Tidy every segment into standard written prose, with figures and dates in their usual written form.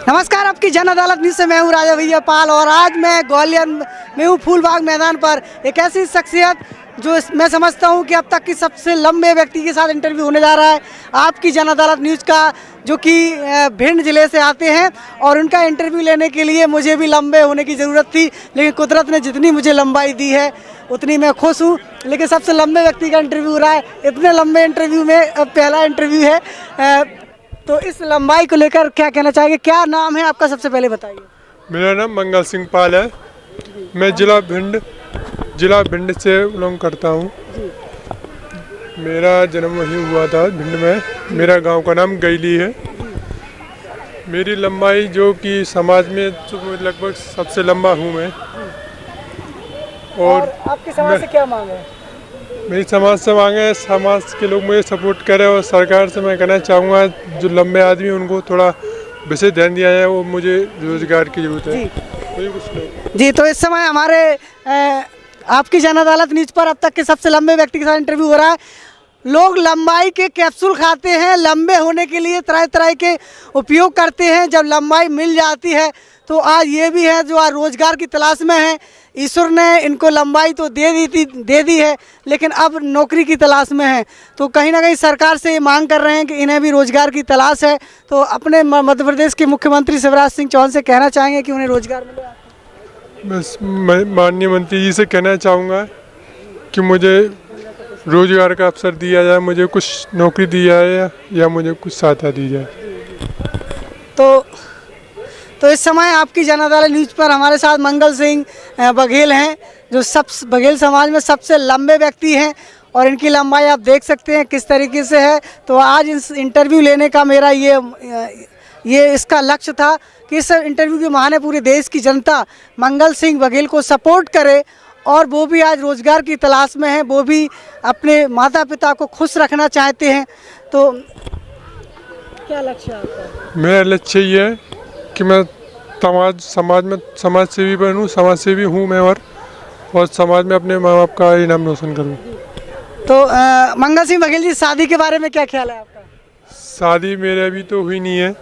नमस्कार, आपकी जन अदालत न्यूज़ से मैं हूँ राजा भैया पाल और आज मैं ग्वालियर में हूँ फूलबाग मैदान पर। एक ऐसी शख्सियत जो मैं समझता हूँ कि अब तक की सबसे लंबे व्यक्ति के साथ इंटरव्यू होने जा रहा है आपकी जन अदालत न्यूज़ का, जो कि भिंड जिले से आते हैं। और उनका इंटरव्यू लेने के लिए मुझे भी लंबे होने की ज़रूरत थी, लेकिन कुदरत ने जितनी मुझे लंबाई दी है उतनी मैं खुश हूँ। लेकिन सबसे लंबे व्यक्ति का इंटरव्यू हो रहा है, इतने लंबे इंटरव्यू में पहला इंटरव्यू है, तो इस लंबाई को लेकर क्या कहना चाहेंगे? क्या नाम है आपका, सबसे पहले बताइए। मेरा नाम मंगल सिंह पाल है। मैं जिला भिंड से बिलोंग करता हूँ। मेरा जन्म वहीं हुआ था भिंड में। मेरा गांव का नाम गैली है। मेरी लंबाई जो कि समाज में लगभग सबसे लंबा हूँ मैं। और आपके समाज से क्या मांग है? मेरी समाज से मांग है, समाज के लोग मुझे सपोर्ट करें और सरकार से मैं कहना चाहूँगा जो लंबे आदमी उनको थोड़ा विशेष ध्यान दिया जाए। वो मुझे रोजगार की जरूरत है। कुछ नहीं जी, तो इस समय हमारे आपकी जन अदालत न्यूज़ पर अब तक के सबसे लंबे व्यक्ति के साथ इंटरव्यू हो रहा है। लोग लंबाई के कैप्सूल खाते हैं, लंबे होने के लिए तरह तरह के उपयोग करते हैं। जब लंबाई मिल जाती है तो आज ये भी है जो आज रोजगार की तलाश में है। ईश्वर ने इनको लंबाई तो दे दी है, लेकिन अब नौकरी की तलाश में है। तो कहीं ना कहीं सरकार से ये मांग कर रहे हैं कि इन्हें भी रोजगार की तलाश है। तो अपने मध्य प्रदेश के मुख्यमंत्री शिवराज सिंह चौहान से कहना चाहेंगे कि उन्हें रोजगार मिले। बस मैं माननीय मंत्री जी से कहना चाहूँगा कि मुझे रोजगार का अवसर दिया जाए, मुझे कुछ नौकरी दी जाए या मुझे कुछ सहायता दी जाए। तो इस समय आपकी जन अदालत न्यूज़ पर हमारे साथ मंगल सिंह बघेल हैं, जो बघेल समाज में सबसे लंबे व्यक्ति हैं। और इनकी लंबाई आप देख सकते हैं किस तरीके से है। तो आज इस इंटरव्यू लेने का मेरा ये इसका लक्ष्य था कि इस इंटरव्यू के बहाने पूरे देश की जनता मंगल सिंह बघेल को सपोर्ट करे। और वो भी आज रोज़गार की तलाश में है, वो भी अपने माता पिता को खुश रखना चाहते हैं। तो क्या लक्ष्य है आपका? मेरा लक्ष्य ये है कि मैं समाज सेवी बनूं, समाज सेवी हूँ मैं। और समाज में अपने माँ बाप का ही नाम रोशन करूँ। तो मंगल सिंह बघेल जी, शादी के बारे में क्या ख्याल है आपका? शादी मेरे अभी तो हुई नहीं है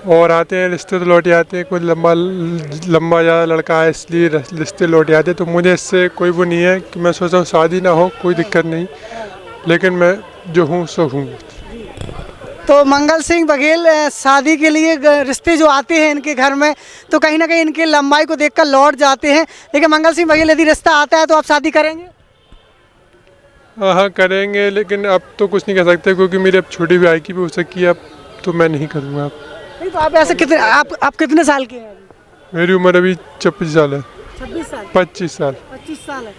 और आते हैं रिश्ते तो लौट आते हैं। कोई लंबा ज़्यादा लड़का है इसलिए रिश्ते लौट आते हैं। तो मुझे इससे कोई वो नहीं है कि मैं सोचा हूँ शादी ना हो, कोई दिक्कत नहीं, लेकिन मैं जो हूँ सो हूँ। तो मंगल सिंह बघेल शादी के लिए रिश्ते जो आते हैं इनके घर में, तो कहीं ना कहीं इनके लंबाई को देखकर लौट जाते हैं। लेकिन मंगल सिंह बघेल, यदि रिश्ता आता है तो आप शादी करेंगे? हाँ करेंगे, लेकिन अब तो कुछ नहीं कर सकते क्योंकि मेरी अब छोटी भाई की भी हो सकी है। अब तो मैं नहीं करूँगा। नहीं, तो आप ऐसे कितने आप कितने साल के हैं? मेरी उम्र अभी 26 साल है। 26 साल? 25 साल। 25 साल है।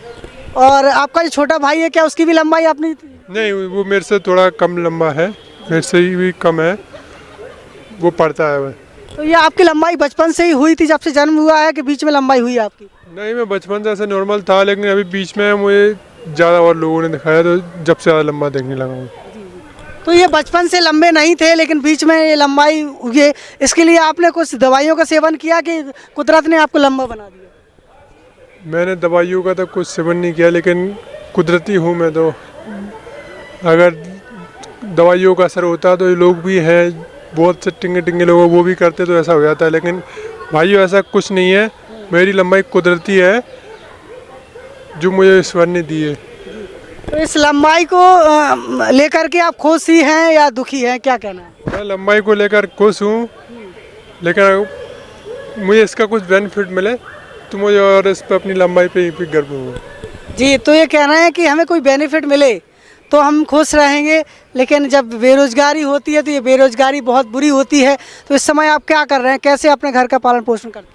और आपका जो छोटा भाई है, क्या उसकी भी लंबाई आपने? नहीं, वो मेरे से थोड़ा कम लंबा है, मेरे से भी कम है। वो पढ़ता है वह। तो ये आपकी लंबाई बचपन से ही हुई थी, जब से जन्म हुआ है, कि बीच में लंबाई हुई आपकी? नहीं, मैं बचपन से ऐसा नॉर्मल था, लेकिन अभी बीच में मुझे ज़्यादा और लोगों ने दिखाया तो जब से ज़्यादा लंबा देखने लगा हूँ। तो ये बचपन से लंबे नहीं थे, लेकिन बीच में ये लंबाई हुई। इसके लिए आपने कुछ दवाइयों का सेवन किया कि कुदरत ने आपको लंबा बना दिया? मैंने दवाइयों का तो कुछ सेवन नहीं किया, लेकिन कुदरती हूँ मैं। तो अगर दवाइयों का असर होता तो ये लोग भी हैं, बहुत से टिंगे लोग वो भी करते तो ऐसा हो जाता है। लेकिन भाइयों ऐसा कुछ नहीं है, मेरी लंबाई कुदरती है जो मुझे ईश्वर ने दी है। तो इस लंबाई को लेकर के आप खुश ही हैं या दुखी हैं, क्या कहना है? मैं लंबाई को लेकर खुश हूँ, लेकिन मुझे इसका कुछ बेनिफिट मिले तो मुझे और इस पर अपनी लंबाई पे ही गर्व हो। जी, तो ये कहना है कि हमें कोई बेनिफिट मिले तो हम खुश रहेंगे, लेकिन जब बेरोजगारी होती है तो ये बेरोजगारी बहुत बुरी होती है। तो इस समय आप क्या कर रहे हैं, कैसे अपने घर का पालन पोषण करते हैं?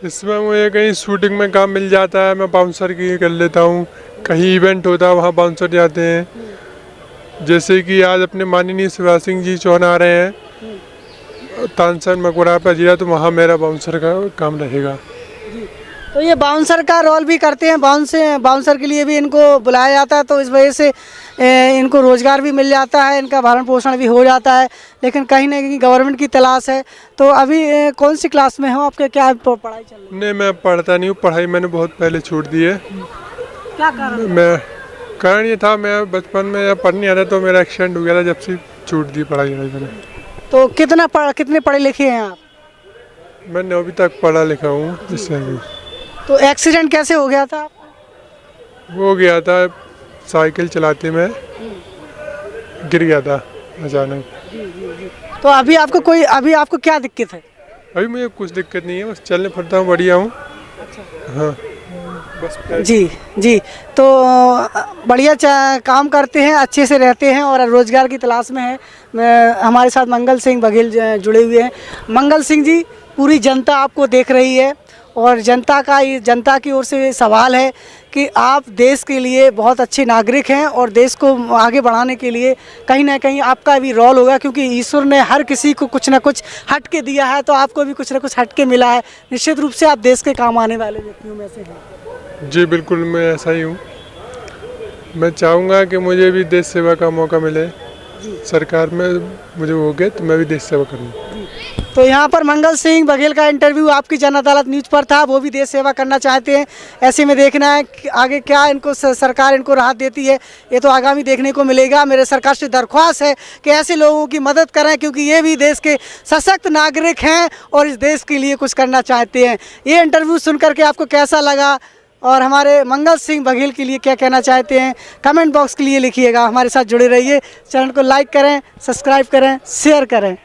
इसमें मुझे कहीं शूटिंग में काम मिल जाता है, मैं बाउंसर की कर लेता हूँ। कहीं इवेंट होता है वहाँ बाउंसर जाते हैं। जैसे कि आज अपने माननीय शिवराज सिंह जी चौहान आ रहे हैं तानसेन मकबरा पर जीरा, तो वहाँ मेरा बाउंसर का काम रहेगा। तो ये बाउंसर का रोल भी करते हैं, बाउंसर के लिए भी इनको बुलाया जाता है, तो इस वजह से इनको रोज़गार भी मिल जाता है, इनका भरण पोषण भी हो जाता है। लेकिन कहीं ना कहीं गवर्नमेंट की तलाश है। तो अभी कौन सी क्लास में हो, आपके क्या पढ़ाई चल रही है? नहीं, मैं पढ़ता नहीं हूँ, पढ़ाई मैंने बहुत पहले छोड़ दी है। क्या कारण? मैं कारण ये था, मैं बचपन में जब पढ़ने आता तो मेरा एक्सीडेंट हो गया था, जब से छूट दी पढ़ाई मैंने। तो कितने पढ़े लिखे हैं आप? मैं 9वीं तक पढ़ा लिखा हूँ। जिससे तो एक्सीडेंट कैसे हो गया था? हो गया था, साइकिल चलाते में गिर गया था अचानक। तो अभी आपको क्या दिक्कत है? अभी मुझे कुछ दिक्कत नहीं है, बस चलने फिरता हूँ, बढ़िया हूँ। हाँ, बस जी। तो बढ़िया काम करते हैं, अच्छे से रहते हैं और रोज़गार की तलाश में है। हमारे साथ मंगल सिंह बघेल जुड़े हुए हैं। मंगल सिंह जी, पूरी जनता आपको देख रही है और जनता की ओर से सवाल है कि आप देश के लिए बहुत अच्छे नागरिक हैं और देश को आगे बढ़ाने के लिए कहीं ना कहीं आपका भी रोल होगा, क्योंकि ईश्वर ने हर किसी को कुछ ना कुछ हट के दिया है, तो आपको भी कुछ ना कुछ हट के मिला है। निश्चित रूप से आप देश के काम आने वाले व्यक्तियों में से हैं। जी बिल्कुल, मैं ऐसा ही हूँ। मैं चाहूँगा कि मुझे भी देश सेवा का मौका मिले, सरकार में मुझे हो गया तो मैं भी देश सेवा करूँ। तो यहाँ पर मंगल सिंह बघेल का इंटरव्यू आपकी जन अदालत न्यूज़ पर था। वो भी देश सेवा करना चाहते हैं। ऐसे में देखना है कि आगे क्या इनको सरकार इनको राहत देती है, ये तो आगामी देखने को मिलेगा। मेरे सरकार से दरख्वास्त है कि ऐसे लोगों की मदद करें, क्योंकि ये भी देश के सशक्त नागरिक हैं और इस देश के लिए कुछ करना चाहते हैं। ये इंटरव्यू सुन करके आपको कैसा लगा और हमारे मंगल सिंह बघेल के लिए क्या कहना चाहते हैं, कमेंट बॉक्स के लिए लिखिएगा। हमारे साथ जुड़े रहिए, चैनल को लाइक करें, सब्सक्राइब करें, शेयर करें।